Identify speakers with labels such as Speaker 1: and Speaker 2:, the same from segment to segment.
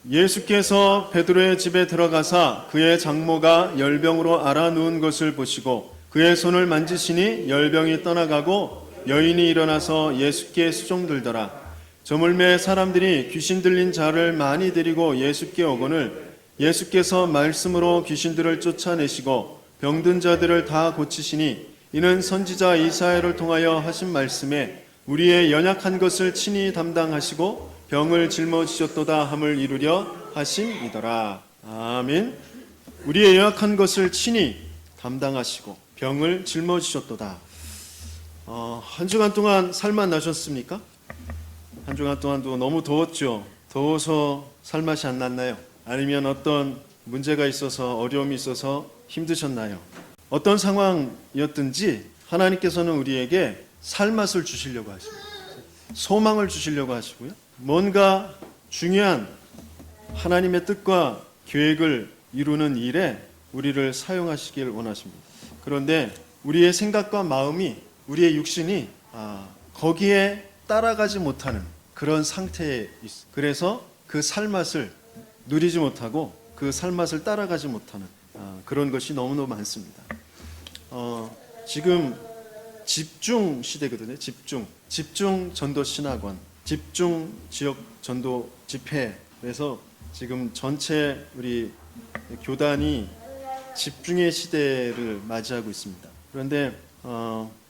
Speaker 1: 예수께서 베드로의 집에 들어가사 그의 장모가 열병으로 앓아 누운 것을 보시고 그의 손을 만지시니 열병이 떠나가고 여인이 일어나서 예수께 수종들더라. 저물매 사람들이 귀신 들린 자를 많이 데리고 예수께 오거늘 예수께서 말씀으로 귀신들을 쫓아내시고 병든 자들을 다 고치시니 이는 선지자 이사야를 통하여 하신 말씀에 우리의 연약한 것을 친히 담당하시고 병을 짊어지셨도다 함을 이루려 하심이더라. 아멘. 우리의 연약한 것을 친히 담당하시고 병을 짊어지셨도다. 한 주간 동안 살맛 나셨습니까? 한 주간 동안도 너무 더웠죠. 더워서 살맛이 안 났나요? 아니면 어떤 문제가 있어서 어려움이 있어서 힘드셨나요? 어떤 상황이었든지 하나님께서는 우리에게 살맛을 주시려고 하십니다. 소망을 주시려고 하시고요. 뭔가 중요한 하나님의 뜻과 계획을 이루는 일에 우리를 사용하시길 원하십니다. 그런데 우리의 생각과 마음이, 우리의 육신이 거기에 따라가지 못하는 그런 상태에 있어요. 그래서 그 살맛을 누리지 못하고 그 살맛을 따라가지 못하는 그런 것이 너무너무 많습니다. 지금 집중 시대거든요. 집중 전도 신학원, 집중 지역 전도 집회. 그래서 지금 전체 우리 교단이 집중의 시대를 맞이하고 있습니다. 그런데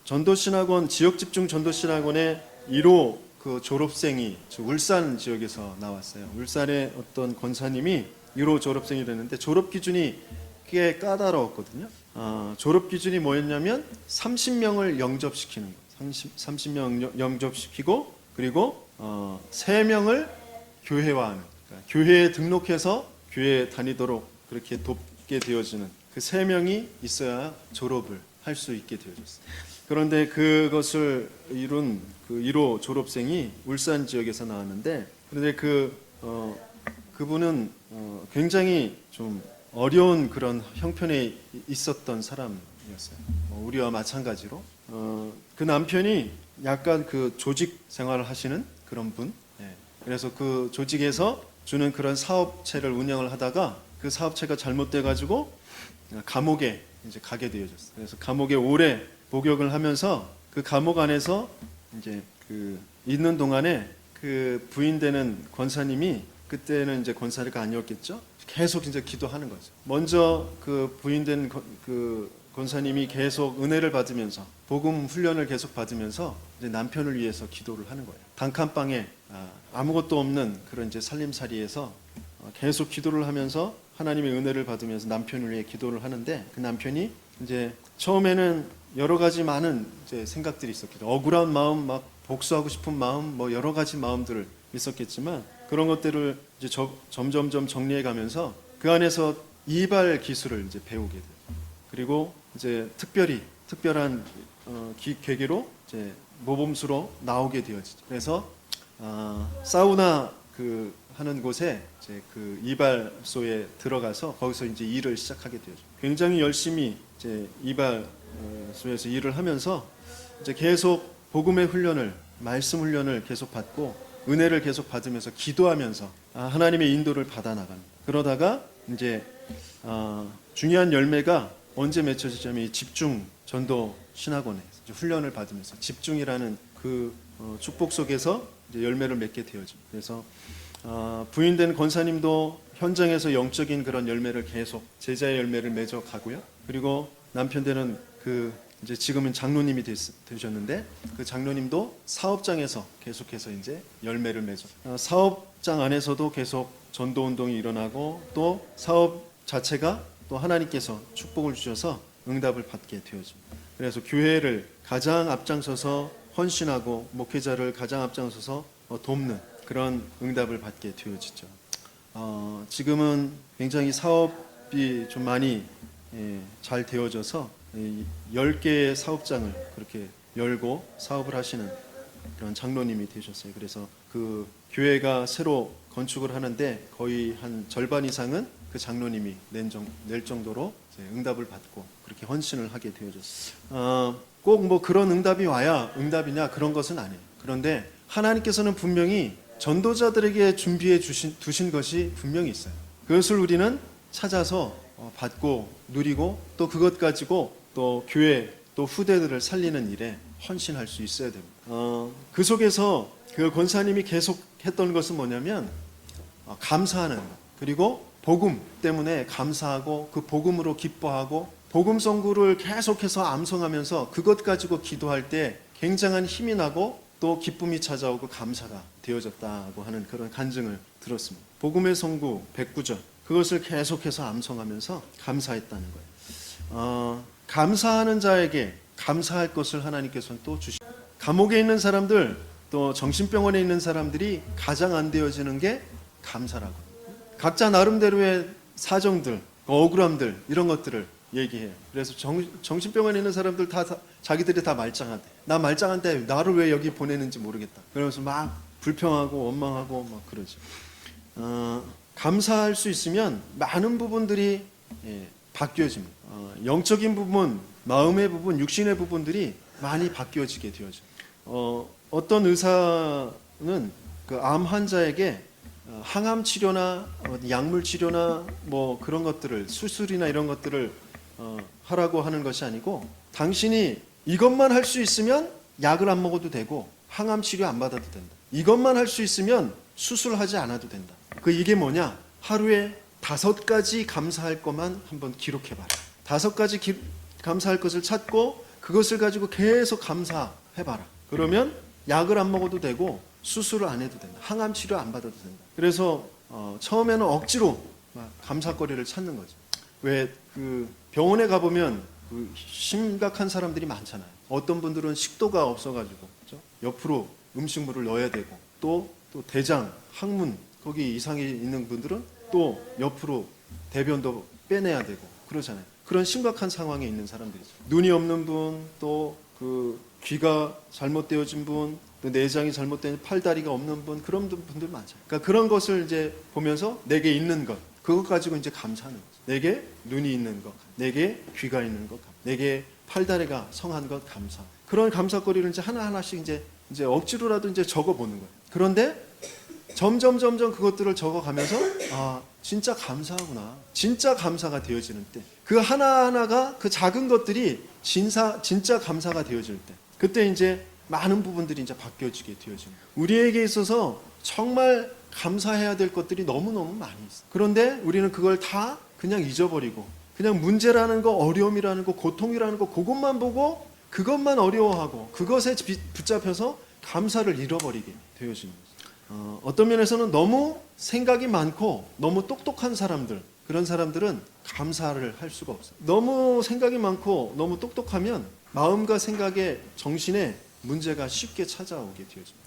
Speaker 1: 전도 신학원, 지역 집중 전도 신학원의 1호 그 졸업생이 울산 지역에서 나왔어요. 울산의 어떤 권사님이 1호 졸업생이 됐는데 졸업 기준이 꽤 까다로웠거든요. 졸업 기준이 뭐였냐면 30명을 영접시키는 거예요. 30명 영접시키고 그리고 3명을 교회화하는, 그러니까 교회에 등록해서 교회에 다니도록 그렇게 돕게 되어지는 그 3명이 있어야 졸업을 할 수 있게 되어졌어요. 그런데 그것을 이룬 그 1호 졸업생이 울산 지역에서 나왔는데, 그런데 그분은 굉장히 좀 어려운 그런 형편에 있었던 사람이었어요. 우리와 마찬가지로 그 남편이 약간 그 조직 생활을 하시는 그런 분. 그래서 그 조직에서 주는 그런 사업체를 운영을 하다가 그 사업체가 잘못돼 가지고 감옥에 이제 가게 되어졌어요. 그래서 감옥에 오래 복역을 하면서 그 감옥 안에서 이제 그 있는 동안에 그 부인되는 권사님이, 그때는 이제 권사가 아니었겠죠. 계속 이제 기도하는 거죠. 먼저 그 부인된 그 권사님이 계속 은혜를 받으면서 복음 훈련을 계속 받으면서 이제 남편을 위해서 기도를 하는 거예요. 단칸방에 아무것도 없는 그런 이제 살림살이에서 계속 기도를 하면서 하나님의 은혜를 받으면서 남편을 위해 기도를 하는데, 그 남편이 이제 처음에는 여러 가지 많은 이제 생각들이 있었겠죠. 억울한 마음, 막 복수하고 싶은 마음, 뭐 여러 가지 마음들을 있었겠지만 그런 것들을 이제 점점점 정리해 가면서 그 안에서 이발 기술을 이제 배우게 돼요. 그리고 이제 특별한 계기로 이제 모범수로 나오게 되어지죠. 그래서 사우나 그 하는 곳에 이제 그 이발소에 들어가서 거기서 이제 일을 시작하게 되죠. 굉장히 열심히 이제 이발소에서 일을 하면서 이제 계속 복음의 훈련을, 말씀 훈련을 계속 받고 은혜를 계속 받으면서 기도하면서 하나님의 인도를 받아 나갑니다. 그러다가 이제 중요한 열매가 언제 맺혀지냐면 이 집중 전도 신학원에 훈련을 받으면서 집중이라는 그 축복 속에서 이제 열매를 맺게 되어집니다. 그래서 부인된 권사님도 현장에서 영적인 그런 열매를 계속 제자의 열매를 맺어 가고요. 그리고 남편 되는 그 이제 지금은 장로님이 되셨는데 그 장로님도 사업장에서 계속해서 이제 열매를 맺어 사업장 안에서도 계속 전도 운동이 일어나고 또 사업 자체가 또 하나님께서 축복을 주셔서 응답을 받게 되어집니다. 그래서 교회를 가장 앞장서서 헌신하고 목회자를 가장 앞장서서 돕는 그런 응답을 받게 되어지죠. 지금은 굉장히 사업이 좀 많이 잘 되어져서 10개의 사업장을 그렇게 열고 사업을 하시는 그런 장로님이 되셨어요. 그래서 그 교회가 새로 건축을 하는데 거의 한 절반 이상은 그 장로님이 낼 정도로 응답을 받고 그렇게 헌신을 하게 되어졌어요. 꼭 뭐 그런 응답이 와야 응답이냐 그런 것은 아니에요. 그런데 하나님께서는 분명히 전도자들에게 준비해 두신 것이 분명히 있어요. 그것을 우리는 찾아서 받고 누리고 또 그것 가지고 또 교회 또 후대들을 살리는 일에 헌신할 수 있어야 됩니다. 그 속에서 그 권사님이 계속 했던 것은 뭐냐면 감사하는 것, 그리고 복음 때문에 감사하고 그 복음으로 기뻐하고 복음 선구를 계속해서 암송하면서 그것 가지고 기도할 때 굉장한 힘이 나고 또 기쁨이 찾아오고 감사가 되어졌다고 하는 그런 간증을 들었습니다. 복음의 선구 109절 그것을 계속해서 암송하면서 감사했다는 거예요. 감사하는 자에게 감사할 것을 하나님께서는 또 주십니다. 감옥에 있는 사람들 또 정신병원에 있는 사람들이 가장 안 되어지는 게 감사라고. 각자 나름대로의 사정들, 억울함들 이런 것들을 얘기해요. 그래서 정신병원에 있는 사람들 다 자기들이 다 말짱하대. 나 말짱한데 나를 왜 여기 보내는지 모르겠다. 그러면서 막 불평하고 원망하고 막 그러죠. 감사할 수 있으면 많은 부분들이 바뀌어집니다. 영적인 부분, 마음의 부분, 육신의 부분들이 많이 바뀌어지게 되어져요. 어떤 의사는 그 암 환자에게 항암 치료나 약물 치료나 뭐 그런 것들을 수술이나 이런 것들을 하라고 하는 것이 아니고 당신이 이것만 할 수 있으면 약을 안 먹어도 되고 항암 치료 안 받아도 된다. 이것만 할 수 있으면 수술하지 않아도 된다. 이게 뭐냐? 하루에 5가지 감사할 것만 한번 기록해봐라. 5가지 감사할 것을 찾고 그것을 가지고 계속 감사해봐라. 그러면 약을 안 먹어도 되고 수술을 안 해도 된다. 항암 치료 안 받아도 된다. 그래서 처음에는 억지로 막 감사거리를 찾는 거죠. 왜 그 병원에 가보면 그 심각한 사람들이 많잖아요. 어떤 분들은 식도가 없어가지고 그렇죠? 옆으로 음식물을 넣어야 되고 또 대장, 항문 거기 이상이 있는 분들은 또 옆으로 대변도 빼내야 되고 그러잖아요. 그런 심각한 상황에 있는 사람들이죠. 눈이 없는 분, 또 그 귀가 잘못되어진 분, 또 내장이 잘못된 팔다리가 없는 분 그런 분들 많죠. 그러니까 그런 것을 이제 보면서 내게 있는 것 그것 가지고 이제 감사하는 거죠. 내게 눈이 있는 것, 내게 귀가 있는 것, 내게 팔다리가 성한 것 감사. 그런 감사거리를 이제 하나하나씩 이제 억지로라도 이제 적어보는 거예요. 그런데 점점 그것들을 적어가면서 진짜 감사하구나. 진짜 감사가 되어지는 때, 그 하나하나가 그 작은 것들이 진짜 감사가 되어질 때, 그때 이제 많은 부분들이 이제 바뀌어지게 되어집니다. 우리에게 있어서 정말 감사해야 될 것들이 너무너무 많이 있어요. 그런데 우리는 그걸 다 그냥 잊어버리고 그냥 문제라는 거, 어려움이라는 거, 고통이라는 거 그것만 보고 그것만 어려워하고 그것에 붙잡혀서 감사를 잃어버리게 되어집니다. 어떤 면에서는 너무 생각이 많고 너무 똑똑한 사람들, 그런 사람들은 감사를 할 수가 없어요. 너무 생각이 많고 너무 똑똑하면 마음과 생각에 정신에 문제가 쉽게 찾아오게 되어집니다.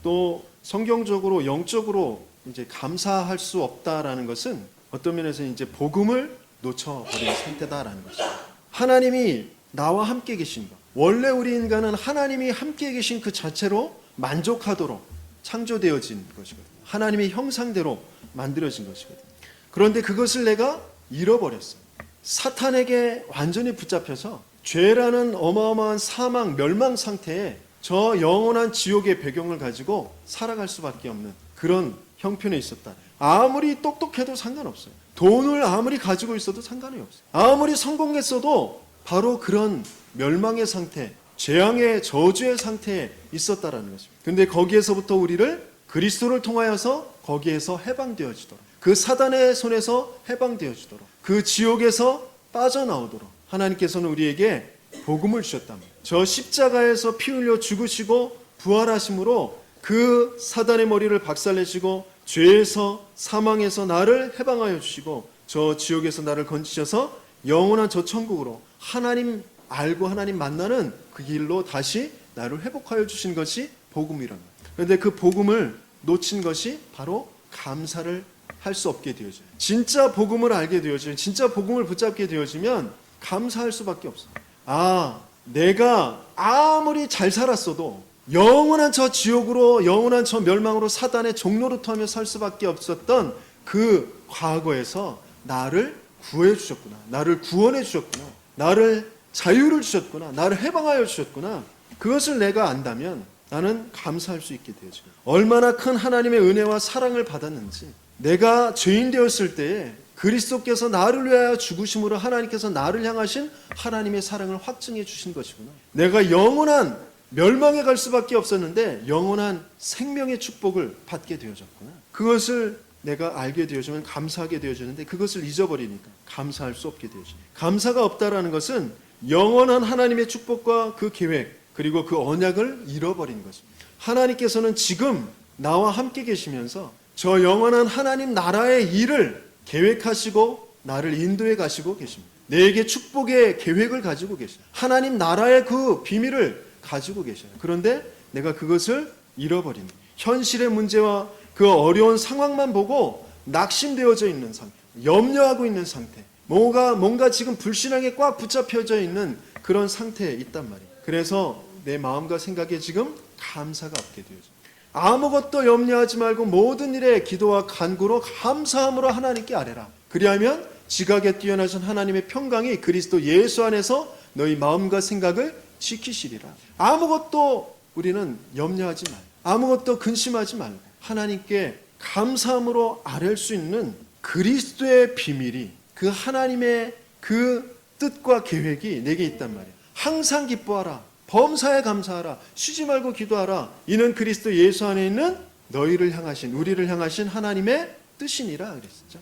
Speaker 1: 또 성경적으로 영적으로 이제 감사할 수 없다라는 것은 어떤 면에서 이제 복음을 놓쳐버린 상태다라는 것이죠. 하나님이 나와 함께 계신 것. 원래 우리 인간은 하나님이 함께 계신 그 자체로 만족하도록 창조되어진 것이거든요. 하나님의 형상대로 만들어진 것이거든요. 그런데 그것을 내가 잃어버렸어요. 사탄에게 완전히 붙잡혀서 죄라는 어마어마한 사망, 멸망 상태에 저 영원한 지옥의 배경을 가지고 살아갈 수밖에 없는 그런 형편에 있었다. 아무리 똑똑해도 상관없어요. 돈을 아무리 가지고 있어도 상관이 없어요. 아무리 성공했어도 바로 그런 멸망의 상태, 재앙의 저주의 상태에 있었다라는 것입니다. 근데 거기에서부터 우리를 그리스도를 통하여서 거기에서 해방되어지도록, 그 사단의 손에서 해방되어지도록, 그 지옥에서 빠져나오도록 하나님께서는 우리에게 복음을 주셨답니다. 저 십자가에서 피 흘려 죽으시고 부활하심으로 그 사단의 머리를 박살내시고 죄에서 사망에서 나를 해방하여 주시고 저 지옥에서 나를 건지셔서 영원한 저 천국으로 하나님 알고 하나님 만나는 그 길로 다시 나를 회복하여 주신 것이 복음이란 말이에요. 그런데 그 복음을 놓친 것이 바로 감사를 할 수 없게 되어져요. 진짜 복음을 알게 되어지면, 진짜 복음을 붙잡게 되어지면 감사할 수밖에 없어요. 내가 아무리 잘 살았어도 영원한 저 지옥으로, 영원한 저 멸망으로 사단의 종노릇하며 살 수밖에 없었던 그 과거에서 나를 구해 주셨구나, 나를 구원해 주셨구나, 나를 자유를 주셨구나, 나를 해방하여 주셨구나. 그것을 내가 안다면 나는 감사할 수 있게 되어져요. 얼마나 큰 하나님의 은혜와 사랑을 받았는지, 내가 죄인 되었을 때에 그리스도께서 나를 위하여 죽으심으로 하나님께서 나를 향하신 하나님의 사랑을 확증해 주신 것이구나. 내가 영원한 멸망에 갈 수밖에 없었는데 영원한 생명의 축복을 받게 되어졌구나. 그것을 내가 알게 되어지면 감사하게 되어지는데 그것을 잊어버리니까 감사할 수 없게 되어져요. 감사가 없다라는 것은 영원한 하나님의 축복과 그 계획 그리고 그 언약을 잃어버린 것입니다. 하나님께서는 지금 나와 함께 계시면서 저 영원한 하나님 나라의 일을 계획하시고 나를 인도해 가시고 계십니다. 내게 축복의 계획을 가지고 계십니다. 하나님 나라의 그 비밀을 가지고 계셔요. 그런데 내가 그것을 잃어버린 현실의 문제와 그 어려운 상황만 보고 낙심되어져 있는 상태, 염려하고 있는 상태, 뭔가 지금 불신앙에 꽉 붙잡혀져 있는 그런 상태에 있단 말이에요. 그래서 내 마음과 생각에 지금 감사가 없게 되어져. 아무것도 염려하지 말고 모든 일에 기도와 간구로 감사함으로 하나님께 아뢰라. 그리하면 지각에 뛰어나신 하나님의 평강이 그리스도 예수 안에서 너희 마음과 생각을 지키시리라. 아무것도 우리는 염려하지 말고 아무것도 근심하지 말고 하나님께 감사함으로 아뢰 수 있는 그리스도의 비밀이 그 하나님의 그 뜻과 계획이 내게 있단 말이에요. 항상 기뻐하라. 범사에 감사하라. 쉬지 말고 기도하라. 이는 그리스도 예수 안에 있는 너희를 향하신 우리를 향하신 하나님의 뜻이니라 그랬었죠.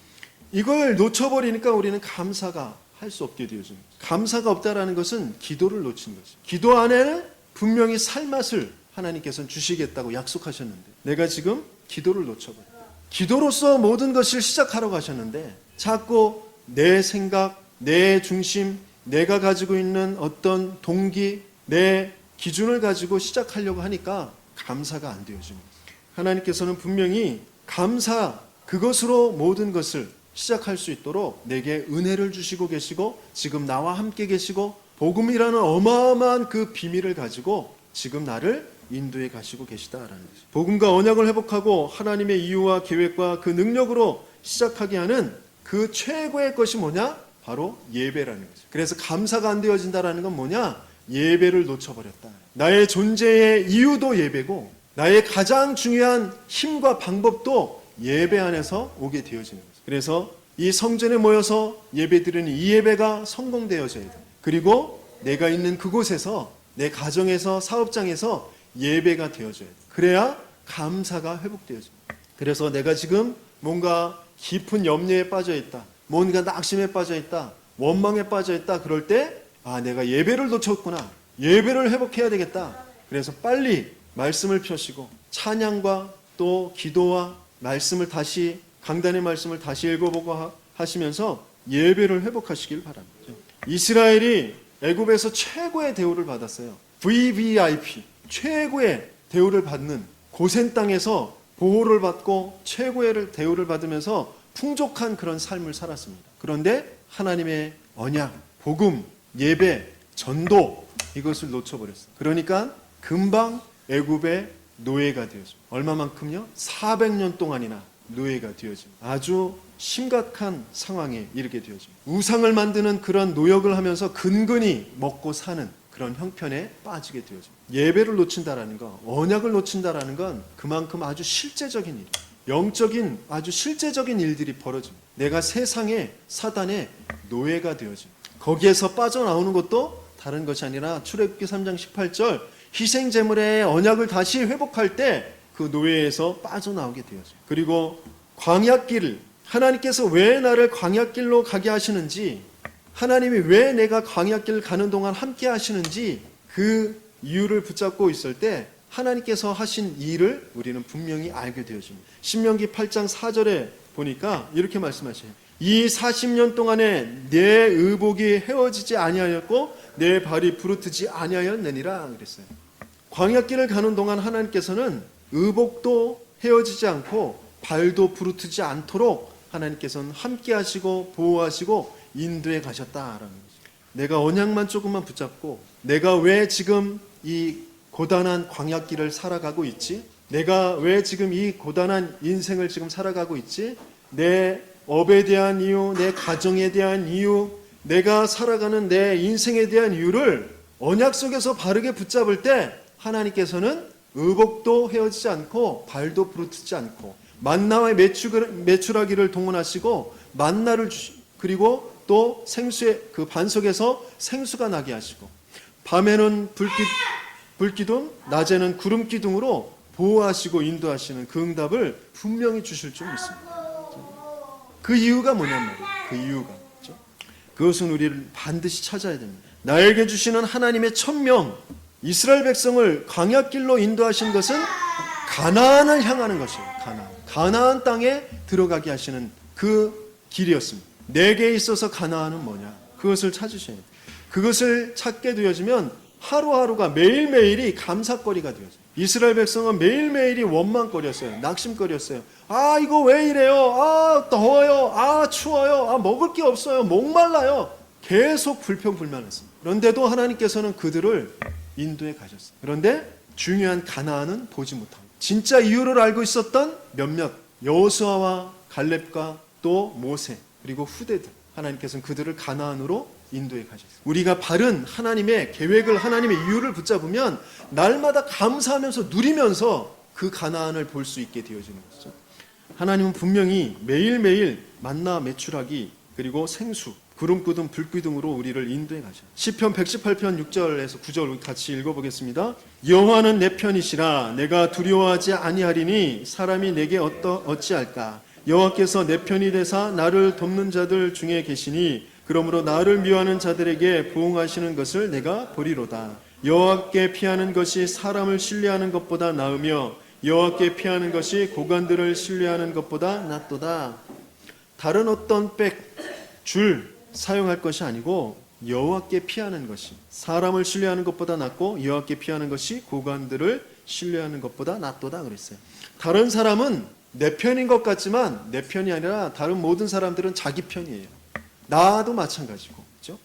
Speaker 1: 이걸 놓쳐버리니까 우리는 감사가 할 수 없게 되어집니다. 감사가 없다라는 것은 기도를 놓친 것이죠. 기도 안에는 분명히 살맛을 하나님께서는 주시겠다고 약속하셨는데 내가 지금 기도를 놓쳐버려요. 기도로서 모든 것을 시작하러 가셨는데 자꾸 내 생각, 내 중심, 내가 가지고 있는 어떤 동기, 내 기준을 가지고 시작하려고 하니까 감사가 안 되어집니다. 하나님께서는 분명히 감사, 그것으로 모든 것을 시작할 수 있도록 내게 은혜를 주시고 계시고 지금 나와 함께 계시고 복음이라는 어마어마한 그 비밀을 가지고 지금 나를 인도해 가시고 계시다라는 거죠. 복음과 언약을 회복하고 하나님의 이유와 계획과 그 능력으로 시작하게 하는 그 최고의 것이 뭐냐? 바로 예배라는 거죠. 그래서 감사가 안 되어진다라는 건 뭐냐? 예배를 놓쳐버렸다. 나의 존재의 이유도 예배고 나의 가장 중요한 힘과 방법도 예배 안에서 오게 되어지는 거죠. 그래서 이 성전에 모여서 예배드리는 이 예배가 성공되어져야 돼. 그리고 내가 있는 그곳에서 내 가정에서 사업장에서 예배가 되어져야 돼. 그래야 감사가 회복되어져. 그래서 내가 지금 뭔가 깊은 염려에 빠져 있다. 뭔가 낙심에 빠져 있다. 원망에 빠져 있다. 그럴 때 내가 예배를 놓쳤구나. 예배를 회복해야 되겠다. 그래서 빨리 말씀을 펴시고 찬양과 또 기도와 말씀을 다시 강단의 말씀을 다시 읽어보고 하시면서 예배를 회복하시길 바랍니다. 이스라엘이 애굽에서 최고의 대우를 받았어요. VVIP, 최고의 대우를 받는 고센 땅에서 보호를 받고 최고의 대우를 받으면서 풍족한 그런 삶을 살았습니다. 그런데 하나님의 언약, 복음, 예배, 전도 이것을 놓쳐버렸어요. 그러니까 금방 애굽의 노예가 되었습니다. 얼마만큼요? 400년 동안이나 노예가 되어집니다. 아주 심각한 상황에 이르게 되어집니다. 우상을 만드는 그런 노역을 하면서 근근히 먹고 사는 그런 형편에 빠지게 되어집니다. 예배를 놓친다라는 거, 언약을 놓친다라는 건 그만큼 아주 실제적인 일, 영적인 아주 실제적인 일들이 벌어집니다. 내가 세상의 사단의 노예가 되어집니다. 거기에서 빠져나오는 것도 다른 것이 아니라 출애굽기 3장 18절 희생제물의 언약을 다시 회복할 때 그 노예에서 빠져나오게 되어져요. 그리고 광야길, 하나님께서 왜 나를 광야길로 가게 하시는지, 하나님이 왜 내가 광야길 가는 동안 함께 하시는지 그 이유를 붙잡고 있을 때 하나님께서 하신 일을 우리는 분명히 알게 되어집니다. 신명기 8장 4절에 보니까 이렇게 말씀하셔요. 이 40년 동안에 내 의복이 헤어지지 아니하였고 내 발이 부르트지 아니하였느니라 그랬어요. 광야길을 가는 동안 하나님께서는 의복도 헤어지지 않고 발도 부르트지 않도록 하나님께서는 함께 하시고 보호하시고 인도해 가셨다라는 거죠. 내가 언약만 조금만 붙잡고 내가 왜 지금 이 고단한 광야길을 살아가고 있지? 내가 왜 지금 이 고단한 인생을 지금 살아가고 있지? 내 업에 대한 이유, 내 가정에 대한 이유, 내가 살아가는 내 인생에 대한 이유를 언약 속에서 바르게 붙잡을 때 하나님께서는 의복도 헤어지지 않고 발도 부르트지 않고 만나와 매출하기를 동원하시고 만나를 그리고 또 생수의 그 반석에서 생수가 나게 하시고 밤에는 불기둥 낮에는 구름 기둥으로 보호하시고 인도하시는 그 응답을 분명히 주실 줄 믿습니다. 그 이유가 뭐냔 말이에요. 그 이유가 그렇죠? 그것은 우리를 반드시 찾아야 됩니다. 나에게 주시는 하나님의 천명 이스라엘 백성을 광야길로 인도하신 것은 가나안을 향하는 것이에요. 가나안 땅에 들어가게 하시는 그 길이었습니다. 내게 있어서 가나안은 뭐냐? 그것을 찾으셔야 돼요. 그것을 찾게 되어지면 하루하루가 매일매일이 감사거리가 되어져요. 이스라엘 백성은 매일매일이 원망거리였어요. 낙심거리였어요. 아 이거 왜 이래요? 아 더워요. 아 추워요. 아 먹을 게 없어요. 목말라요. 계속 불평불만했습니다. 그런데도 하나님께서는 그들을 인도에 가셨어요. 그런데 중요한 가나안은 보지 못하고 진짜 이유를 알고 있었던 몇몇 여호수아와 갈렙과 또 모세 그리고 후대들 하나님께서는 그들을 가나안으로 인도에 가셨어요. 우리가 바른 하나님의 계획을 하나님의 이유를 붙잡으면 날마다 감사하면서 누리면서 그 가나안을 볼 수 있게 되어지는 것이죠. 하나님은 분명히 매일매일 만나 매출하기 그리고 생수 구름기둥 불기둥으로 우리를 인도해 가셔요. 시편 118편 6절에서 9절 같이 읽어보겠습니다. 여호와는 내 편이시라 내가 두려워하지 아니하리니 사람이 내게 어찌할까. 여호와께서 내 편이 되사 나를 돕는 자들 중에 계시니 그러므로 나를 미워하는 자들에게 보응하시는 것을 내가 보리로다. 여호와께 피하는 것이 사람을 신뢰하는 것보다 나으며 여호와께 피하는 것이 고관들을 신뢰하는 것보다 낫도다. 다른 어떤 줄 사용할 것이 아니고 여호와께 피하는 것이 사람을 신뢰하는 것보다 낫고 여호와께 피하는 것이 고관들을 신뢰하는 것보다 낫도다 그랬어요. 다른 사람은 내 편인 것 같지만 내 편이 아니라 다른 모든 사람들은 자기 편이에요. 나도 마찬가지고 그렇죠?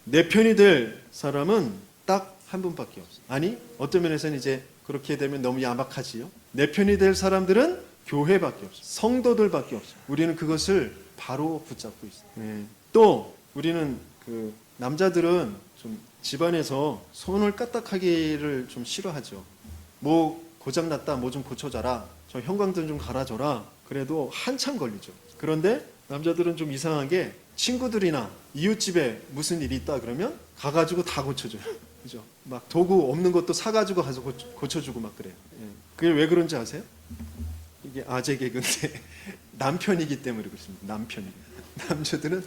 Speaker 1: 내 편이 될 사람은 딱 한 분밖에 없어요. 아니 어떤 면에서는 이제 그렇게 되면 너무 야박하지요. 내 편이 될 사람들은 교회밖에 없어요. 성도들밖에 없어요. 우리는 그것을 바로 붙잡고 있어요. 네. 또 우리는 그 남자들은 좀 집안에서 손을 까딱하기를 좀 싫어하죠. 뭐 고장났다 뭐 좀 고쳐줘라. 저 형광등 좀 갈아줘라. 그래도 한참 걸리죠. 그런데 남자들은 좀 이상하게 친구들이나 이웃집에 무슨 일이 있다 그러면 가가지고 다 고쳐줘요. 그죠? 막 도구 없는 것도 사가지고 가서 고쳐주고 막 그래요. 예. 그게 왜 그런지 아세요? 이게 아재 개그인데 남편이기 때문에 그렇습니다. 남편이. 남자들은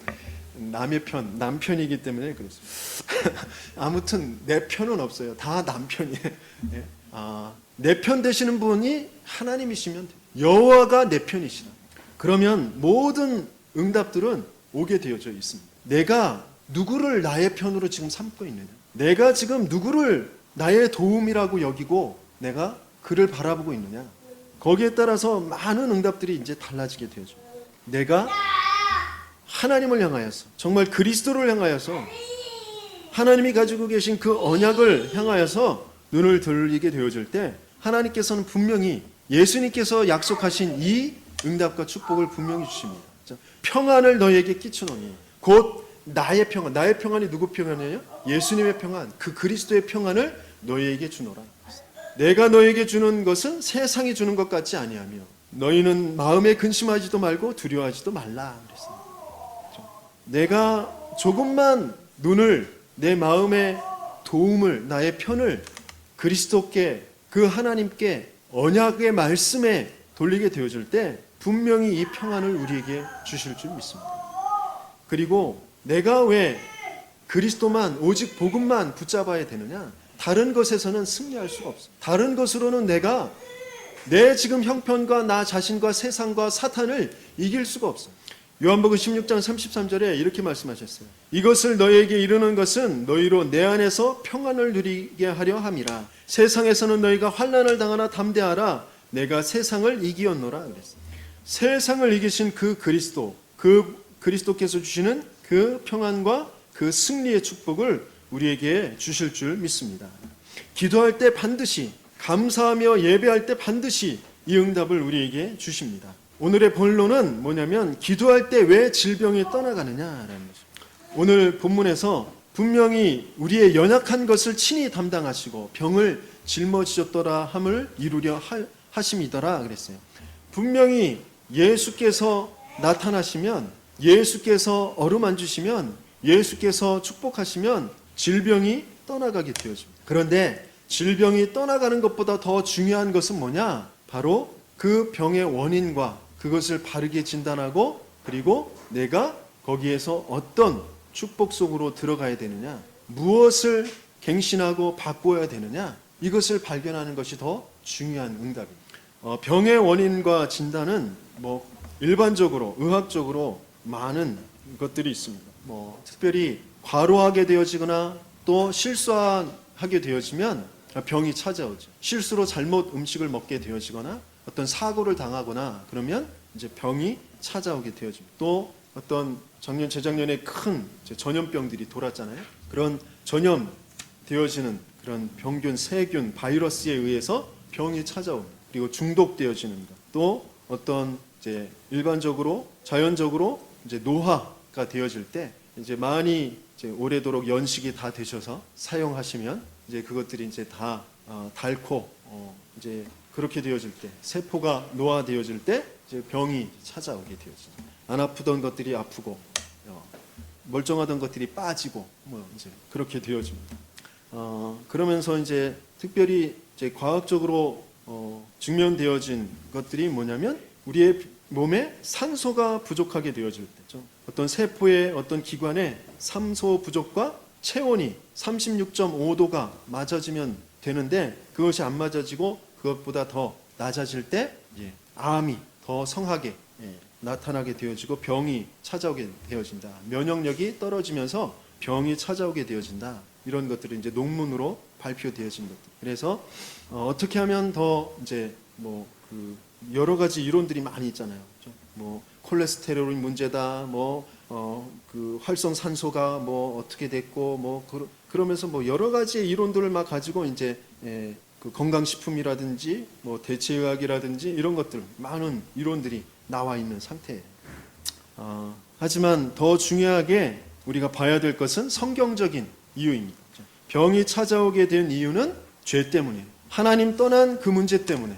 Speaker 1: 남의 편, 남편이기 때문에 그렇습니다. 아무튼 내 편은 없어요. 다 남편이에요. 예. 내 편 되시는 분이 하나님이시면 돼요. 여호와가 내 편이시다. 그러면 모든 응답들은 오게 되어져 있습니다. 내가 누구를 나의 편으로 지금 삼고 있느냐? 내가 지금 누구를 나의 도움이라고 여기고 내가 그를 바라보고 있느냐? 거기에 따라서 많은 응답들이 이제 달라지게 되어져. 내가 하나님을 향하여서 정말 그리스도를 향하여서 하나님이 가지고 계신 그 언약을 향하여서 눈을 돌리게 되어질 때 하나님께서는 분명히 예수님께서 약속하신 이 응답과 축복을 분명히 주십니다. 평안을 너에게 끼치노니 곧 나의 평안이 누구 평안이에요? 예수님의 평안, 그 그리스도의 평안을 너희에게 주노라. 내가 너에게 주는 것은 세상이 주는 것 같지 아니하며 너희는 마음에 근심하지도 말고 두려워하지도 말라 그랬습니다. 내가 조금만 눈을 내 마음의 도움을 나의 편을 그리스도께 그 하나님께 언약의 말씀에 돌리게 되어질 때 분명히 이 평안을 우리에게 주실 줄 믿습니다. 그리고 내가 왜 그리스도만 오직 복음만 붙잡아야 되느냐? 다른 것에서는 승리할 수가 없어요. 다른 것으로는 내가 내 지금 형편과 나 자신과 세상과 사탄을 이길 수가 없어요. 요한복음 16장 33절에 이렇게 말씀하셨어요. 이것을 너희에게 이르는 것은 너희로 내 안에서 평안을 누리게 하려 함이라. 세상에서는 너희가 환난을 당하나 담대하라. 내가 세상을 이기었노라 그랬어요. 세상을 이기신 그 그리스도, 그 그리스도께서 주시는 그 평안과 그 승리의 축복을 우리에게 주실 줄 믿습니다. 기도할 때 반드시, 감사하며 예배할 때 반드시 이 응답을 우리에게 주십니다. 오늘의 본론은 뭐냐면 기도할 때 왜 질병이 떠나가느냐라는 거죠. 오늘 본문에서 분명히 우리의 연약한 것을 친히 담당하시고 병을 짊어지셨더라 함을 이루려 하심이더라 그랬어요. 분명히 예수께서 나타나시면, 예수께서 어루만지시면, 예수께서 축복하시면 질병이 떠나가게 되어집니다. 그런데 질병이 떠나가는 것보다 더 중요한 것은 뭐냐? 바로 그 병의 원인과 그것을 바르게 진단하고, 그리고 내가 거기에서 어떤 축복 속으로 들어가야 되느냐, 무엇을 갱신하고 바꿔야 되느냐, 이것을 발견하는 것이 더 중요한 응답입니다. 병의 원인과 진단은 뭐 일반적으로 의학적으로 많은 것들이 있습니다. 뭐 특별히 과로하게 되어지거나 또 실수하게 되어지면 병이 찾아오죠. 실수로 잘못 음식을 먹게 되어지거나 어떤 사고를 당하거나 그러면 이제 병이 찾아오게 되어집니다. 또 어떤 작년 재작년에 큰 전염병들이 돌았잖아요. 그런 전염되어지는 그런 병균, 세균, 바이러스에 의해서 병이 찾아옵니다. 그리고 중독되어지는 것. 또 어떤 이제 일반적으로 자연적으로 이제 노화가 되어질 때 이제 많이 이제 오래도록 연식이 다 되셔서 사용하시면 이제 그것들이 이제 다 닳고 이제 그렇게 되어질 때, 세포가 노화되어질 때 이제 병이 찾아오게 되어집니다. 안 아프던 것들이 아프고 멀쩡하던 것들이 빠지고 뭐 이제 그렇게 되어집니다. 그러면서 이제 특별히 이제 과학적으로 증명되어진 것들이 뭐냐면 우리의 몸에 산소가 부족하게 되어질 때죠. 어떤 세포의 어떤 기관에 산소 부족과 체온이 36.5도가 맞아지면 되는데 그것이 안 맞아지고 그것보다 더 낮아질 때 암이 더 성하게 나타나게 되어지고 병이 찾아오게 되어진다. 면역력이 떨어지면서 병이 찾아오게 되어진다. 이런 것들이 이제 논문으로 발표되어진 것들. 그래서 어떻게 하면 더 이제 뭐 그 여러 가지 이론들이 많이 있잖아요. 그렇죠? 뭐 콜레스테롤이 문제다. 뭐 그 활성산소가 뭐 어떻게 됐고 뭐 그러면서 뭐 여러 가지 이론들을 막 가지고 이제 그 건강식품이라든지 뭐 대체의학이라든지 이런 것들 많은 이론들이 나와 있는 상태예요. 하지만 더 중요하게 우리가 봐야 될 것은 성경적인 이유입니다. 병이 찾아오게 된 이유는 죄 때문이에요. 하나님 떠난 그 문제 때문에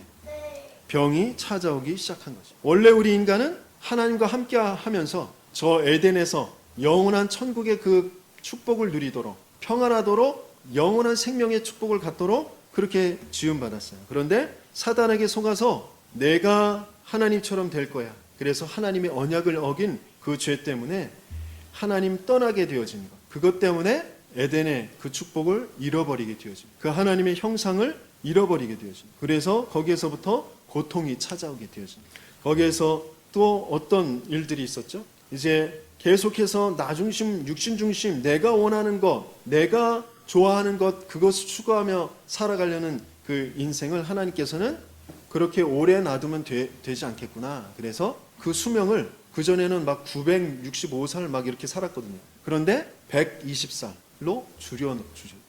Speaker 1: 병이 찾아오기 시작한 거죠. 원래 우리 인간은 하나님과 함께 하면서 저 에덴에서 영원한 천국의 그 축복을 누리도록, 평안하도록, 영원한 생명의 축복을 갖도록 그렇게 지음받았어요. 그런데 사단에게 속아서 내가 하나님처럼 될 거야. 그래서 하나님의 언약을 어긴 그 죄 때문에 하나님 떠나게 되어진 것. 그것 때문에 에덴의 그 축복을 잃어버리게 되어진 것. 그 하나님의 형상을 잃어버리게 되어진 것. 그래서 거기에서부터 고통이 찾아오게 되어진 것. 거기에서 또 어떤 일들이 있었죠? 이제 계속해서 나 중심, 육신 중심, 내가 원하는 것, 내가 좋아하는 것, 그것을 추구하며 살아가려는 그 인생을 하나님께서는 그렇게 오래 놔두면 되지 않겠구나. 그래서 그 수명을 그전에는 막 965살 막 이렇게 살았거든요. 그런데 120살로 줄여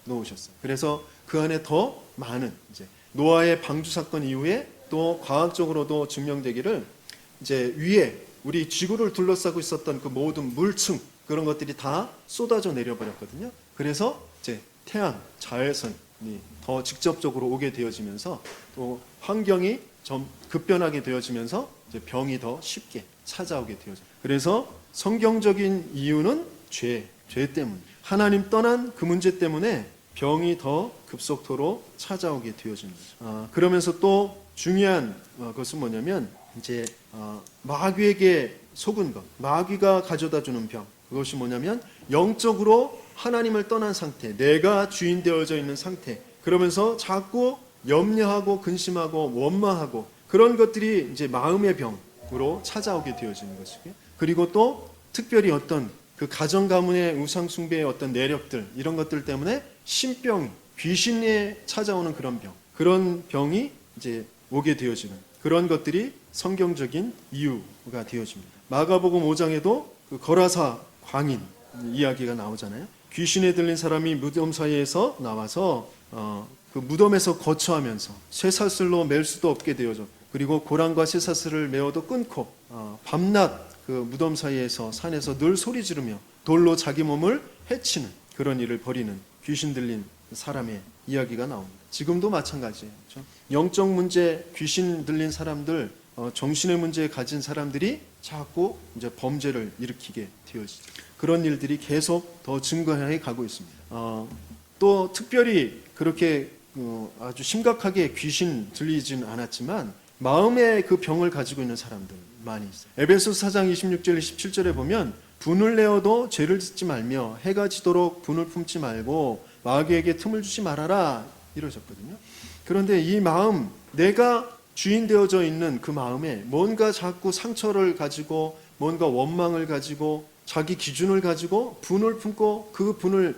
Speaker 1: 놓으셨어요. 그래서 그 안에 더 많은 이제 노아의 방주 사건 이후에 또 과학적으로도 증명되기를 이제 위에 우리 지구를 둘러싸고 있었던 그 모든 물층 그런 것들이 다 쏟아져 내려버렸거든요. 그래서 이제 태양, 자외선이 더 직접적으로 오게 되어지면서 또 환경이 좀 급변하게 되어지면서 이제 병이 더 쉽게 찾아오게 되어져요. 그래서 성경적인 이유는 죄 때문. 하나님 떠난 그 문제 때문에 병이 더 급속도로 찾아오게 되어지는 거죠. 그러면서 또 중요한 것은 뭐냐면 이제 마귀에게 속은 것, 마귀가 가져다 주는 병. 그것이 뭐냐면 영적으로 하나님을 떠난 상태, 내가 주인 되어져 있는 상태. 그러면서 자꾸 염려하고 근심하고 원망하고 그런 것들이 이제 마음의 병으로 찾아오게 되어지는 것이고요. 그리고 또 특별히 어떤 그 가정 가문의 우상 숭배의 어떤 내력들 이런 것들 때문에 신병, 귀신에 찾아오는 그런 병, 그런 병이 이제 오게 되어지는 그런 것들이 성경적인 이유가 되어집니다. 마가복음 5장에도 그 거라사 광인 이야기가 나오잖아요. 귀신에 들린 사람이 무덤 사이에서 나와서 그 무덤에서 거처하면서 쇠사슬로 맬 수도 없게 되어져. 그리고 고랑과 쇠사슬을 메어도 끊고 밤낮 그 무덤 사이에서 산에서 늘 소리 지르며 돌로 자기 몸을 해치는 그런 일을 벌이는 귀신 들린 사람의 이야기가 나옵니다. 지금도 마찬가지예요. 그렇죠? 영적 문제, 귀신 들린 사람들, 정신의 문제 가진 사람들이 자꾸 이제 범죄를 일으키게 되어지죠. 그런 일들이 계속 더 증가해 가고 있습니다. 또 특별히 그렇게 아주 심각하게 귀신 들리진 않았지만 마음의 그 병을 가지고 있는 사람들 많이 있어요. 에베소서 4장 26절 27절에 보면 분을 내어도 죄를 짓지 말며 해가 지도록 분을 품지 말고 마귀에게 틈을 주지 말아라 이러셨거든요. 그런데 이 마음, 내가 주인 되어져 있는 그 마음에 뭔가 자꾸 상처를 가지고 뭔가 원망을 가지고 자기 기준을 가지고 분을 품고 그 분을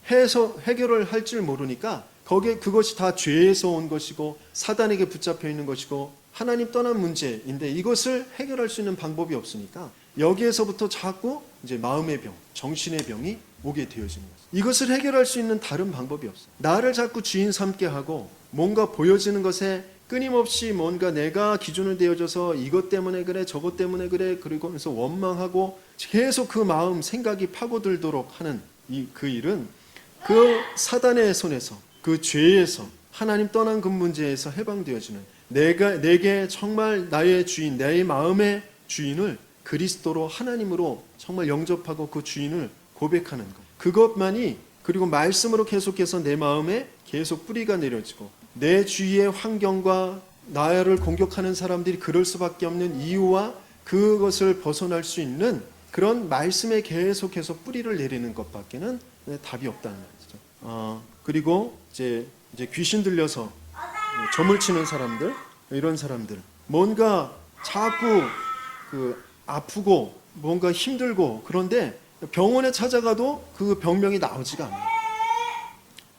Speaker 1: 해결을 할 줄 모르니까 그것이 다 죄에서 온 것이고 사단에게 붙잡혀 있는 것이고 하나님 떠난 문제인데 이것을 해결할 수 있는 방법이 없으니까 여기에서부터 자꾸 이제 마음의 병, 정신의 병이 오게 되어지는 거죠. 이것을 해결할 수 있는 다른 방법이 없어요. 나를 자꾸 주인 삼게 하고 뭔가 보여지는 것에 끊임없이 뭔가 내가 기준을 되어져서 이것 때문에 그래 저것 때문에 그래 그리고 그래서 원망하고 계속 그 마음 생각이 파고들도록 하는 그 일은 그 사단의 손에서 그 죄에서 하나님 떠난 그 문제에서 해방되어지는 내게 정말 나의 주인, 내 마음의 주인을 그리스도로 하나님으로 정말 영접하고 그 주인을 고백하는 것. 그것만이 그리고 말씀으로 계속해서 내 마음에 계속 뿌리가 내려지고 내 주위의 환경과 나를 공격하는 사람들이 그럴 수밖에 없는 이유와 그것을 벗어날 수 있는 그런 말씀에 계속해서 뿌리를 내리는 것밖에는 답이 없다는 거죠. 그리고 이제 귀신 들려서 점을 치는 사람들, 이런 사람들 뭔가 자꾸 아프고 뭔가 힘들고 그런데 병원에 찾아가도 그 병명이 나오지가 않아요.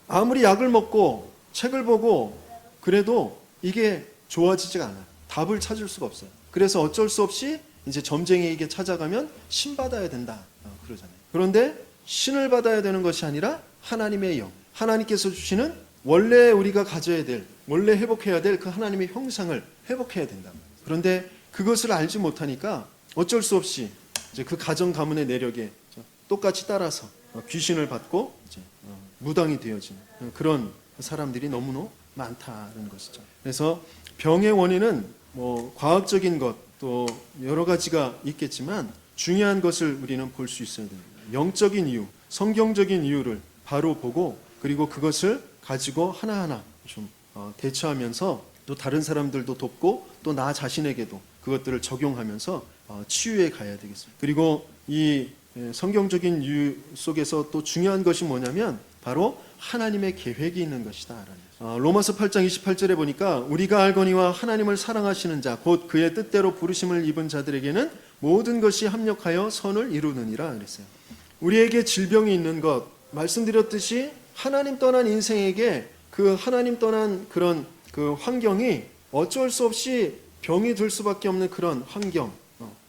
Speaker 1: 아무리 약을 먹고 책을 보고 그래도 이게 좋아지지가 않아요. 답을 찾을 수가 없어요. 그래서 어쩔 수 없이 이제 점쟁이에게 찾아가면 신 받아야 된다 그러잖아요. 그런데 신을 받아야 되는 것이 아니라 하나님의 영, 하나님께서 주시는 원래 우리가 가져야 될, 원래 회복해야 될 그 하나님의 형상을 회복해야 된다. 그런데 그것을 알지 못하니까 어쩔 수 없이 이제 그 가정 가문의 내력에 똑같이 따라서 귀신을 받고 이제 무당이 되어지는 그런 사람들이 너무너무 많다는 것이죠. 그래서 병의 원인은 뭐 과학적인 것 또 여러 가지가 있겠지만 중요한 것을 우리는 볼 수 있어야 됩니다. 영적인 이유, 성경적인 이유를 바로 보고 그리고 그것을 가지고 하나하나 좀 대처하면서 또 다른 사람들도 돕고 또 나 자신에게도 그것들을 적용하면서 치유해 가야 되겠습니다. 그리고 이 성경적인 이유 속에서 또 중요한 것이 뭐냐면 바로 하나님의 계획이 있는 것이다. 로마서 8장 28절에 보니까 우리가 알거니와 하나님을 사랑하시는 자 곧 그의 뜻대로 부르심을 입은 자들에게는 모든 것이 합력하여 선을 이루느니라 그랬어요. 우리에게 질병이 있는 것 말씀드렸듯이 하나님 떠난 인생에게 그 하나님 떠난 그런 그 환경이 어쩔 수 없이 병이 들 수밖에 없는 그런 환경,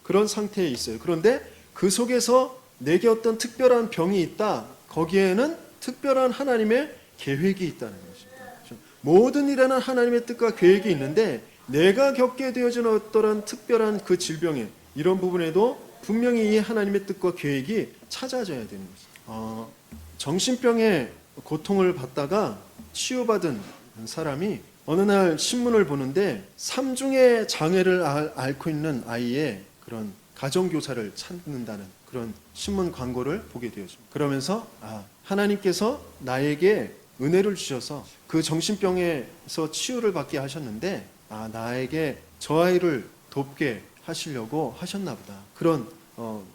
Speaker 1: 그런 상태에 있어요. 그런데 그 속에서 내게 어떤 특별한 병이 있다. 거기에는 특별한 하나님의 계획이 있다는 것입니다. 모든 일에는 하나님의 뜻과 계획이 있는데 내가 겪게 되어진 어떠한 특별한 그 질병에 이런 부분에도 분명히 이 하나님의 뜻과 계획이 찾아져야 되는 것입니다. 정신병의 고통을 받다가 치유받은 사람이 어느 날 신문을 보는데 삼중의 장애를 앓고 있는 아이의 그런 가정교사를 찾는다는 그런 신문 광고를 보게 되었습니다. 그러면서 하나님께서 나에게 은혜를 주셔서 그 정신병에서 치유를 받게 하셨는데 나에게 저 아이를 돕게 하시려고 하셨나 보다. 그런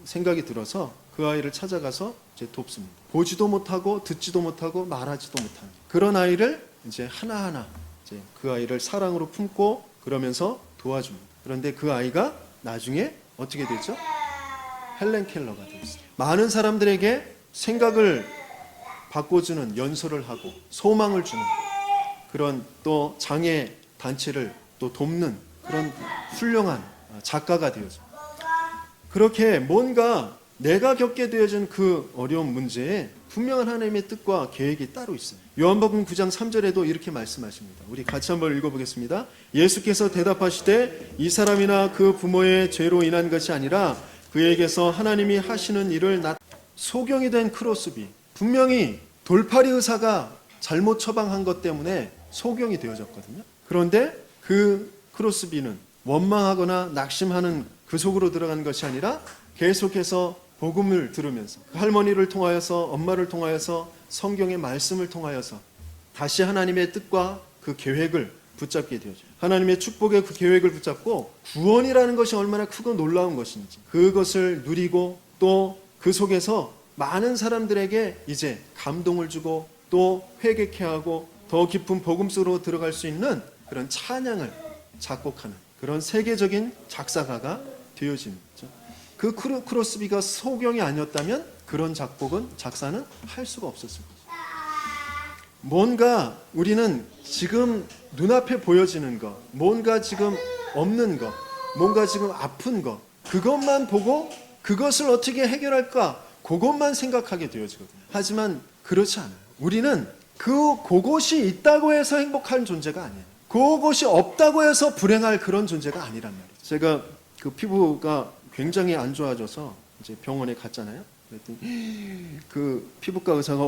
Speaker 1: 생각이 들어서 그 아이를 찾아가서 이제 돕습니다. 보지도 못하고 듣지도 못하고 말하지도 못하는 그런 아이를 이제 하나하나 이제 그 아이를 사랑으로 품고 그러면서 도와줍니다. 그런데 그 아이가 나중에 어떻게 됐죠? 헬렌 켈러가 되었어요. 많은 사람들에게 생각을 바꿔주는 연설을 하고 소망을 주는 그런 또 장애 단체를 또 돕는 그런 훌륭한 작가가 되어서 그렇게 뭔가 내가 겪게 되어진 그 어려운 문제에 분명한 하나님의 뜻과 계획이 따로 있어요. 요한복음 9장 3절에도 이렇게 말씀하십니다. 우리 같이 한번 읽어보겠습니다. 예수께서 대답하시되 이 사람이나 그 부모의 죄로 인한 것이 아니라 그에게서 하나님이 하시는 일을 소경이 된 크로스비 분명히 돌팔이 의사가 잘못 처방한 것 때문에 소경이 되어졌거든요. 그런데 그 크로스비는 원망하거나 낙심하는 그 속으로 들어간 것이 아니라 계속해서 복음을 들으면서 그 할머니를 통하여서, 엄마를 통하여서, 성경의 말씀을 통하여서 다시 하나님의 뜻과 그 계획을 붙잡게 되어져요. 하나님의 축복의 그 계획을 붙잡고 구원이라는 것이 얼마나 크고 놀라운 것인지 그것을 누리고 또 그 속에서 많은 사람들에게 이제 감동을 주고 또 회개케 하고 더 깊은 복음 속으로 들어갈 수 있는 그런 찬양을 작곡하는 그런 세계적인 작사가가 되어지는 거죠. 그 크로스비가 소경이 아니었다면 그런 작사는 할 수가 없었을 거죠. 뭔가 우리는 지금 눈앞에 보여지는 것, 뭔가 지금 없는 것, 뭔가 지금 아픈 것, 그것만 보고 그것을 어떻게 해결할까, 그것만 생각하게 되어지거든요. 하지만 그렇지 않아요. 우리는 그곳이 있다고 해서 행복한 존재가 아니에요. 그곳이 없다고 해서 불행할 그런 존재가 아니란 말이에요. 제가 그 피부가 굉장히 안 좋아져서 이제 병원에 갔잖아요. 그랬더니 그 피부과 의사가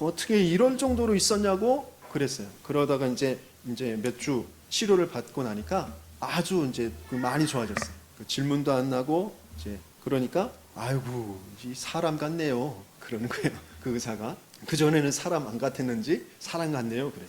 Speaker 1: 어떻게 이럴 정도로 있었냐고 그랬어요. 그러다가 이제 몇 주 치료를 받고 나니까 아주 이제 많이 좋아졌어요. 그 질문도 안 나고 이제 그러니까 아이고 이 사람 같네요. 그러는 거예요. 그 의사가. 그 전에는 사람 안 같았는지 사람 같네요. 그래.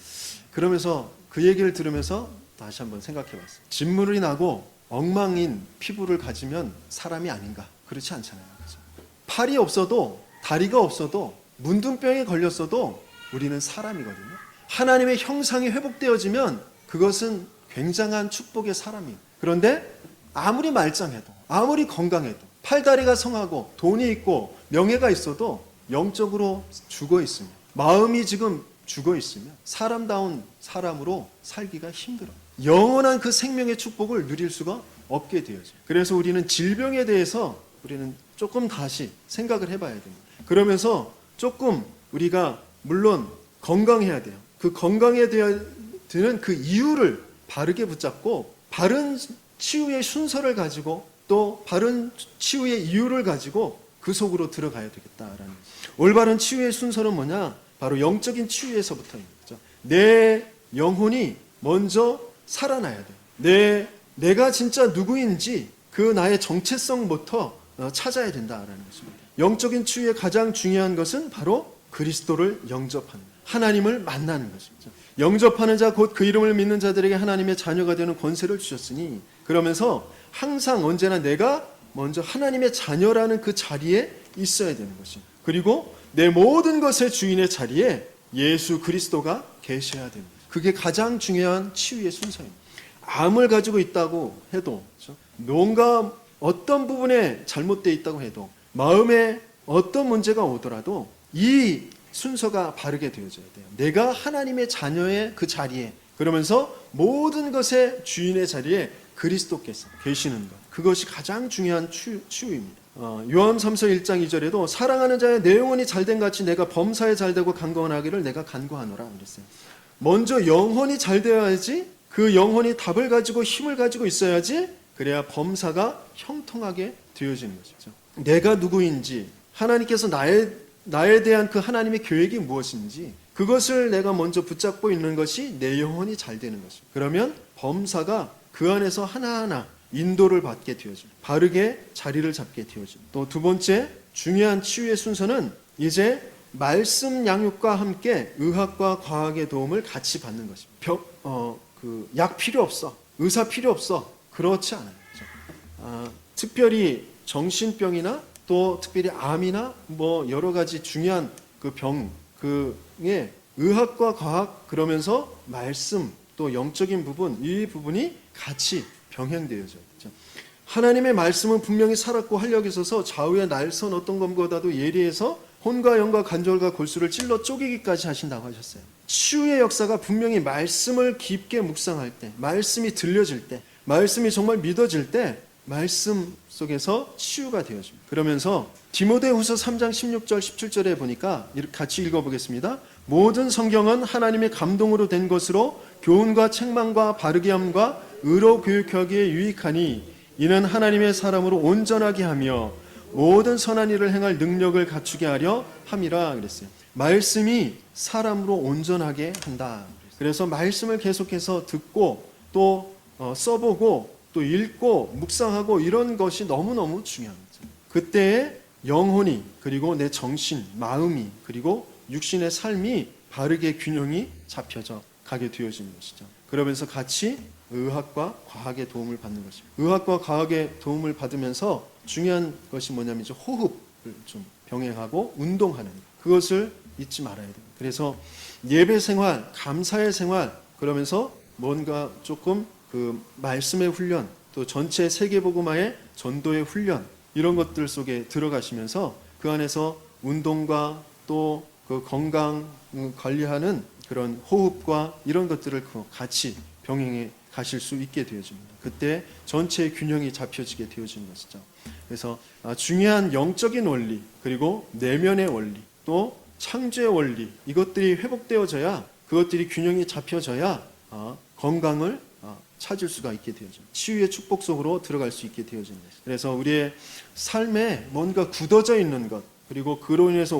Speaker 1: 그러면서 그 얘기를 들으면서 다시 한번 생각해봤어요. 진물이 나고 엉망인 피부를 가지면 사람이 아닌가? 그렇지 않잖아요. 그렇죠? 팔이 없어도 다리가 없어도 문둥병에 걸렸어도 우리는 사람이거든요. 하나님의 형상이 회복되어지면 그것은 굉장한 축복의 사람이에요. 그런데 아무리 말짱해도 아무리 건강해도 팔다리가 성하고 돈이 있고 명예가 있어도 영적으로 죽어 있으면 마음이 지금 죽어 있으면 사람다운 사람으로 살기가 힘들어요. 영원한 그 생명의 축복을 누릴 수가 없게 되어져요. 그래서 우리는 질병에 대해서 우리는 조금 다시 생각을 해봐야 됩니다. 그러면서 조금 우리가 물론 건강해야 돼요. 그 건강에 드는 그 이유를 바르게 붙잡고 바른 치유의 순서를 가지고 또 바른 치유의 이유를 가지고 그 속으로 들어가야 되겠다라는 올바른 치유의 순서는 뭐냐? 바로 영적인 치유에서부터입니다. 내 영혼이 먼저 살아나야 돼요. 내가 진짜 누구인지 그 나의 정체성부터 찾아야 된다라는 것입니다. 영적인 치유의 가장 중요한 것은 바로 그리스도를 영접하는 것, 하나님을 만나는 것입니다. 영접하는 자 곧 그 이름을 믿는 자들에게 하나님의 자녀가 되는 권세를 주셨으니 그러면서 항상 언제나 내가 먼저 하나님의 자녀라는 그 자리에 있어야 되는 것입니다. 그리고 내 모든 것의 주인의 자리에 예수 그리스도가 계셔야 됩니다. 그게 가장 중요한 치유의 순서입니다. 암을 가지고 있다고 해도 그렇죠? 뭔가 어떤 부분에 잘못되어 있다고 해도 마음에 어떤 문제가 오더라도 이 순서가 바르게 되어져야 돼요. 내가 하나님의 자녀의 그 자리에 그러면서 모든 것의 주인의 자리에 그리스도께서 계시는 것. 그것이 가장 중요한 치유입니다. 요한 3서 1장 2절에도 사랑하는 자의 내 영혼이 잘된 같이 내가 범사에 잘되고 강건하기를 내가 간구하노라 그랬어요. 먼저 영혼이 잘 되어야지 그 영혼이 답을 가지고 힘을 가지고 있어야지 그래야 범사가 형통하게 되어지는 것이죠. 내가 누구인지 하나님께서 나에 대한 그 하나님의 계획이 무엇인지 그것을 내가 먼저 붙잡고 있는 것이 내 영혼이 잘 되는 것입니다. 그러면 범사가 그 안에서 하나하나 인도를 받게 되어집니다. 바르게 자리를 잡게 되어집니다. 또 두 번째 중요한 치유의 순서는 이제 말씀 양육과 함께 의학과 과학의 도움을 같이 받는 것입니다. 약 필요 없어. 의사 필요 없어. 그렇지 않아요. 그렇죠? 특별히 정신병이나 또 특별히 암이나 뭐 여러 가지 중요한 그 병, 그에 의학과 과학 그러면서 말씀 또 영적인 부분 이 부분이 같이 병행되어져요. 그렇죠? 하나님의 말씀은 분명히 살았고 활력이 있어서 좌우의 날선 어떤 것보다도 예리해서 혼과 영과 관절과 골수를 찔러 쪼개기까지 하신다고 하셨어요. 치유의 역사가 분명히 말씀을 깊게 묵상할 때, 말씀이 들려질 때, 말씀이 정말 믿어질 때 말씀 속에서 치유가 되어집니다. 그러면서 디모데후서 3장 16절 17절에 보니까 같이 읽어보겠습니다. 모든 성경은 하나님의 감동으로 된 것으로 교훈과 책망과 바르게 함과 의로 교육하기에 유익하니 이는 하나님의 사람으로 온전하게 하며 모든 선한 일을 행할 능력을 갖추게 하려 함이라 그랬어요. 말씀이 사람으로 온전하게 한다. 그래서 말씀을 계속해서 듣고 또 써보고 또 읽고 묵상하고 이런 것이 너무너무 중요합니다. 그때에 영혼이 그리고 내 정신, 마음이 그리고 육신의 삶이 바르게 균형이 잡혀져 가게 되어지는 것이죠. 그러면서 같이 의학과 과학의 도움을 받는 것입니다. 의학과 과학의 도움을 받으면서 중요한 것이 뭐냐면 이제 호흡을 좀 병행하고 운동하는 그것을 잊지 말아야 돼요. 그래서 예배 생활, 감사의 생활 그러면서 뭔가 조금 그 말씀의 훈련 또 전체 세계복음화의 전도의 훈련 이런 것들 속에 들어가시면서 그 안에서 운동과 또 그 건강 관리하는 그런 호흡과 이런 것들을 같이 병행해 가실 수 있게 되어집니다. 그때 전체의 균형이 잡혀지게 되어지는 것이죠. 그래서 중요한 영적인 원리 그리고 내면의 원리 또 창조의 원리 이것들이 회복되어져야 그것들이 균형이 잡혀져야 건강을 찾을 수가 있게 되어집니다. 치유의 축복 속으로 들어갈 수 있게 되어지는 것이죠. 그래서 우리의 삶에 뭔가 굳어져 있는 것 그리고 그로 인해서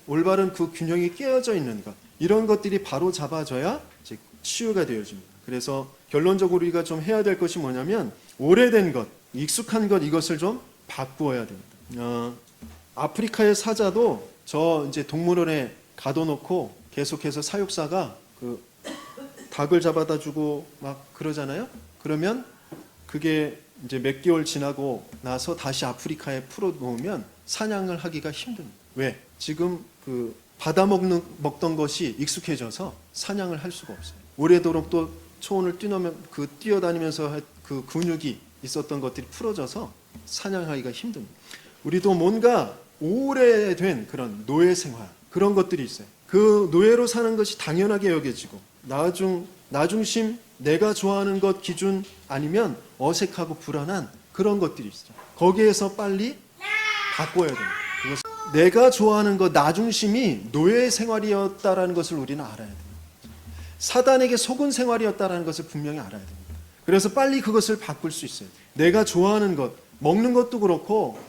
Speaker 1: 올바른 그 균형이 깨어져 있는 것 이런 것들이 바로 잡아져야 이제 치유가 되어집니다. 그래서 결론적으로 우리가 좀 해야 될 것이 뭐냐면 오래된 것, 익숙한 것 이것을 좀 바꾸어야 됩니다. 아프리카의 사자도 저 이제 동물원에 가둬놓고 계속해서 사육사가 그 닭을 잡아다 주고 막 그러잖아요. 그러면 그게 이제 몇 개월 지나고 나서 다시 아프리카에 풀어놓으면 사냥을 하기가 힘듭니다. 왜? 지금 그 받아먹던 것이 익숙해져서 사냥을 할 수가 없어요. 오래도록 또 초원을 뛰어다니면서 그 근육이 있었던 것들이 풀어져서 사냥하기가 힘듭니다. 우리도 뭔가 오래된 그런 노예 생활 그런 것들이 있어요. 그 노예로 사는 것이 당연하게 여겨지고 나중심 내가 좋아하는 것 기준 아니면 어색하고 불안한 그런 것들이 있어요. 거기에서 빨리 바꿔야 됩니다. 내가 좋아하는 것 나중심이 노예 생활이었다라는 것을 우리는 알아야 됩니다. 사단에게 속은 생활이었다라는 것을 분명히 알아야 됩니다. 그래서 빨리 그것을 바꿀 수 있어요. 내가 좋아하는 것, 먹는 것도 그렇고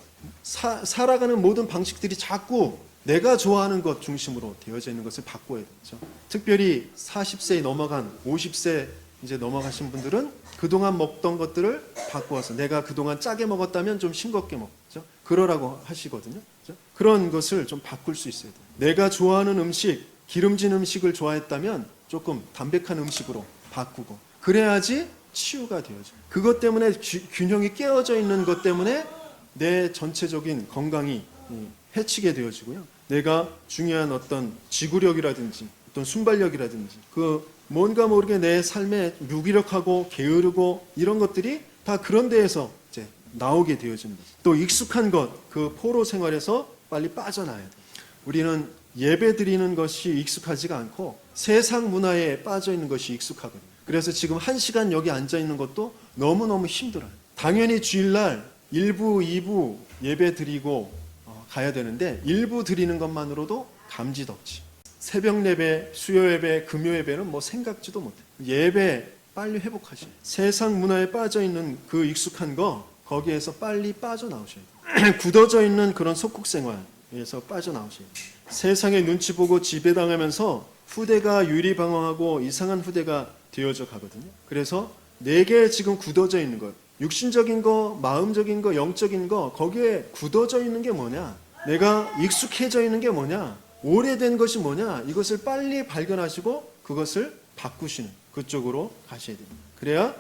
Speaker 1: 살아가는 모든 방식들이 자꾸 내가 좋아하는 것 중심으로 되어져 있는 것을 바꿔야 되죠. 특별히 40세 넘어간 50세 이제 넘어가신 분들은 그동안 먹던 것들을 바꾸어서 내가 그동안 짜게 먹었다면 좀 싱겁게 먹죠. 그러라고 하시거든요. 그렇죠? 그런 것을 좀 바꿀 수 있어야 돼요. 내가 좋아하는 음식, 기름진 음식을 좋아했다면 조금 담백한 음식으로 바꾸고 그래야지 치유가 되어져. 그것 때문에 균형이 깨어져 있는 것 때문에 내 전체적인 건강이 해치게 되어지고요. 내가 중요한 어떤 지구력이라든지 어떤 순발력이라든지 그 뭔가 모르게 내 삶에 무기력하고 게으르고 이런 것들이 다 그런 데에서 이제 나오게 되어집니다. 또 익숙한 것, 그 포로 생활에서 빨리 빠져나야 돼요. 우리는 예배 드리는 것이 익숙하지가 않고 세상 문화에 빠져 있는 것이 익숙하거든요. 그래서 지금 1시간 여기 앉아 있는 것도 너무너무 힘들어요. 당연히 주일날 1부, 2부 예배 드리고 가야 되는데 1부 드리는 것만으로도 감지덕지. 새벽 예배, 수요 예배, 금요 예배는 뭐 생각지도 못해요. 예배 빨리 회복하셔야 돼요. 세상 문화에 빠져 있는 그 익숙한 거 거기에서 빨리 빠져나오셔야 돼요. 굳어져 있는 그런 속국 생활에서 빠져나오셔야 돼요. 세상의 눈치 보고 지배당하면서 후대가 유리방황하고 이상한 후대가 되어져 가거든요. 그래서 내게 지금 굳어져 있는 것, 육신적인 거, 마음적인 거, 영적인 거 거기에 굳어져 있는 게 뭐냐? 내가 익숙해져 있는 게 뭐냐? 오래된 것이 뭐냐? 이것을 빨리 발견하시고 그것을 바꾸시는 그쪽으로 가셔야 됩니다. 그래야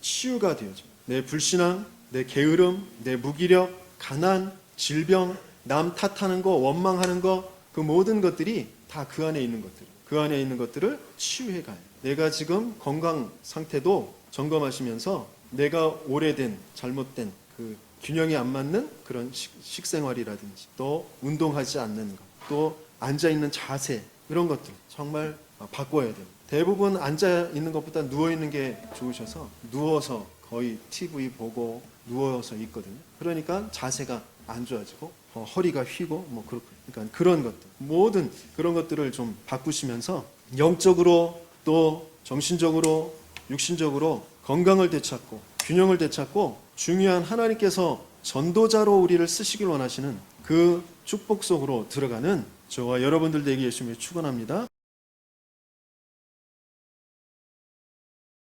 Speaker 1: 치유가 되어져. 내 불신앙, 내 게으름, 내 무기력, 가난, 질병, 남 탓하는 거, 원망하는 거, 그 모든 것들이 다 그 안에 있는 것들. 그 안에 있는 것들을 치유해 가요. 내가 지금 건강 상태도 점검하시면서 내가 오래된 잘못된 그 균형이 안 맞는 그런 식생활이라든지 또 운동하지 않는 것, 또 앉아 있는 자세 이런 것들 정말 바꿔야 돼요. 대부분 앉아 있는 것보다 누워 있는 게 좋으셔서 누워서 거의 TV 보고 누워서 있거든요. 그러니까 자세가 안 좋아지고 허리가 휘고 뭐 그러니까 그런 것들 모든 그런 것들을 좀 바꾸시면서 영적으로 또 정신적으로 육신적으로 건강을 되찾고 균형을 되찾고 중요한 하나님께서 전도자로 우리를 쓰시길 원하시는 그 축복 속으로 들어가는 저와 여러분들 되게 열심히 축원합니다.